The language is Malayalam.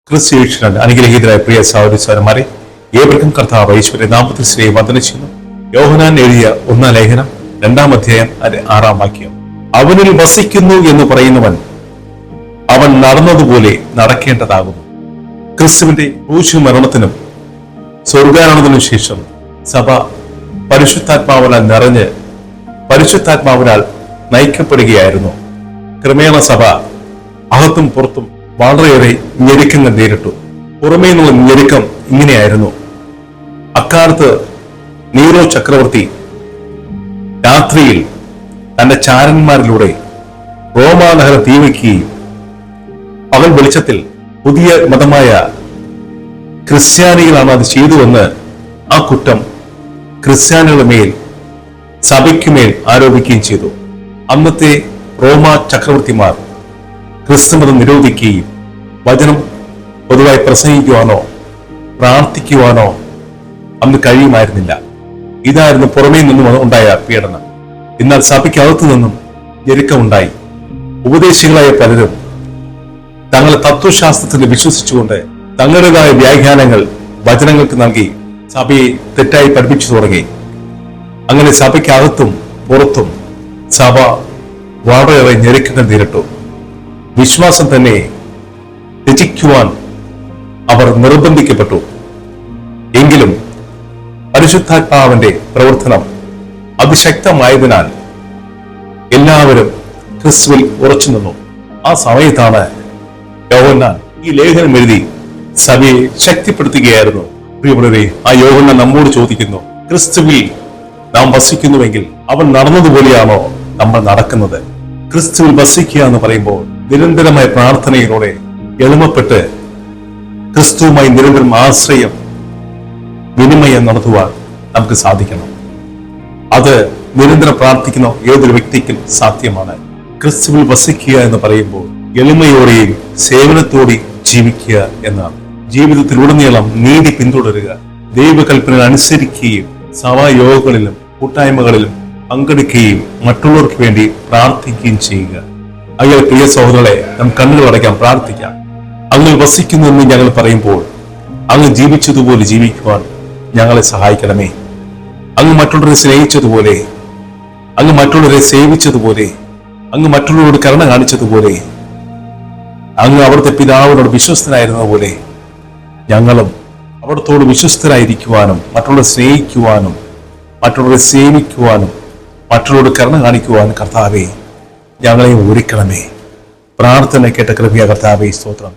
ക്രിസ്തുയേശുവിനാൽ അനുഗ്രഹീതരായ പ്രിയ സഹോദരന്മാരെ, ഏവർക്കും കർത്താവ് ഈശ്വര നാമത്തിൽ ശ്രീ വന്ദനം ചെയ്യുന്നു. യോഹന്നാൻ എഴുതിയ 1 ലേഖനം 2 അധ്യായം 6 വാക്യം. അവനിൽ വസിക്കുന്നു എന്ന് പറയുന്നവൻ അവൻ നടന്നതുപോലെ നടക്കേണ്ടതാകുന്നു. ക്രിസ്തുവിന്റെ ക്രൂശ് മരണത്തിനും സ്വർഗാരോഹണത്തിനും ശേഷം സഭ പരിശുദ്ധാത്മാവിനാൽ നിറഞ്ഞ് പരിശുദ്ധാത്മാവിനാൽ നയിക്കപ്പെടുകയായിരുന്നു. ക്രമേണ സഭ അകത്തും പുറത്തും വളരെയേറെ ഞെരുക്കങ്ങൾ നേരിട്ടു. പുറമേ നിന്നുള്ള ഞെരുക്കം ഇങ്ങനെയായിരുന്നു. അക്കാലത്ത് നീറോ ചക്രവർത്തി രാത്രിയിൽ തന്റെ ചാരന്മാരിലൂടെ റോമാ നഗരം തീവയ്ക്കുകയും പകൽ വെളിച്ചത്തിൽ പുതിയ മതമായ ക്രിസ്ത്യാനികളാണ് അത് ചെയ്തുവെന്ന് ആ കുറ്റം ക്രിസ്ത്യാനികളുടെ മേൽ സഭയ്ക്കുമേൽ ആരോപിക്കുകയും ചെയ്തു. അന്നത്തെ റോമാ ചക്രവർത്തിമാർ ക്രിസ്തുമതം നിരോധിക്കുകയും വചനം പൊതുവായി പ്രസംഗിക്കുവാനോ പ്രാർത്ഥിക്കുവാനോ അന്ന് കഴിയുമായിരുന്നില്ല. ഇതായിരുന്നു പുറമേ നിന്നും ഉണ്ടായ പീഡനം. എന്നാൽ സഭയ്ക്കകത്തു നിന്നും ഞെരുക്കമുണ്ടായി. ഉപദേശികളായ പലരും തങ്ങളെ തത്വശാസ്ത്രത്തിൽ വിശ്വസിച്ചുകൊണ്ട് തങ്ങളുടേതായ വ്യാഖ്യാനങ്ങൾ വചനങ്ങൾക്ക് നൽകി സഭയെ തെറ്റായി പഠിപ്പിച്ചു തുടങ്ങി. അങ്ങനെ സഭയ്ക്കകത്തും പുറത്തും സഭ വളരെയേറെ ഞെരുക്കങ്ങൾ നേരിട്ടു. വിശ്വാസം തന്നെ ത്യജിക്കുവാൻ അവർ നിർബന്ധിക്കപ്പെട്ടു. എങ്കിലും പരിശുദ്ധാത്മാവിന്റെ പ്രവർത്തനം അതിശക്തമായതിനാൽ എല്ലാവരും ക്രിസ്തുവിൽ ഉറച്ചു നിന്നു. ആ സമയത്താണ് യോഹന്നാൻ ഈ ലേഖനം എഴുതി സഭയെ ശക്തിപ്പെടുത്തുകയായിരുന്നു. പ്രിയമുള്ളവരെ, ആ യോഹന്നാൻ നമ്മോട് ചോദിക്കുന്നു, ക്രിസ്തുവിൽ നാം വസിക്കുന്നുവെങ്കിൽ അവൻ നടന്നതുപോലെയാണോ നമ്മൾ നടക്കുന്നത്? ക്രിസ്തുവിൽ വസിക്കുക എന്ന് പറയുമ്പോൾ നിരന്തരമായ പ്രാർത്ഥനയിലൂടെ എളിമപ്പെട്ട് ക്രിസ്തുവുമായി നിരന്തരം ആശ്രയം വിനിമയം നടത്തുവാൻ നമുക്ക് സാധിക്കണം. അത് നിരന്തരം പ്രാർത്ഥിക്കുന്ന ഏതൊരു വ്യക്തിക്കും സാധ്യമാണ്. ക്രിസ്തുവിൽ വസിക്കുക എന്ന് പറയുമ്പോൾ എളിമയോടെയും സേവനത്തോടെയും ജീവിക്കുക എന്നാണ്. ജീവിതത്തിലുടനീളം നീതി പിന്തുടരുക, ദൈവകൽപ്പന അനുസരിക്കുകയും സഭായോഗങ്ങളിലും കൂട്ടായ്മകളിലും പങ്കെടുക്കുകയും മറ്റുള്ളവർക്ക് വേണ്ടി പ്രാർത്ഥിക്കുകയും ചെയ്യുക. അയ്യോ പ്രിയ സഹോദരങ്ങളെ, നാം കണ്ണുകൾ അടയ്ക്കാം, പ്രാർത്ഥിക്കാം. അങ്ങ് വസിക്കുന്നു എന്ന് ഞങ്ങൾ പറയുമ്പോൾ അങ്ങ് ജീവിച്ചതുപോലെ ജീവിക്കുവാൻ ഞങ്ങളെ സഹായിക്കണമേ. അങ്ങ് മറ്റുള്ളവരെ സ്നേഹിച്ചതുപോലെ, അങ്ങ് മറ്റുള്ളവരെ സേവിച്ചതുപോലെ, അങ്ങ് മറ്റുള്ളവരോട് കരുണ കാണിച്ചതുപോലെ, അങ്ങ് അവിടുത്തെ പിതാവിനോട് വിശ്വസ്തനായിരുന്നതുപോലെ ഞങ്ങളും അവിടത്തോട് വിശ്വസ്തരായിരിക്കുവാനും മറ്റുള്ളവരെ സ്നേഹിക്കുവാനും മറ്റുള്ളവരെ സേവിക്കുവാനും മറ്റുള്ളവരോട് കരുണ കാണിക്കുവാനും കർത്താവേ ഞങ്ങളെ ഒരുക്കണമേ. പ്രാർത്ഥന കേട്ട കൃപയാ കർത്താവേ, സ്തോത്രം.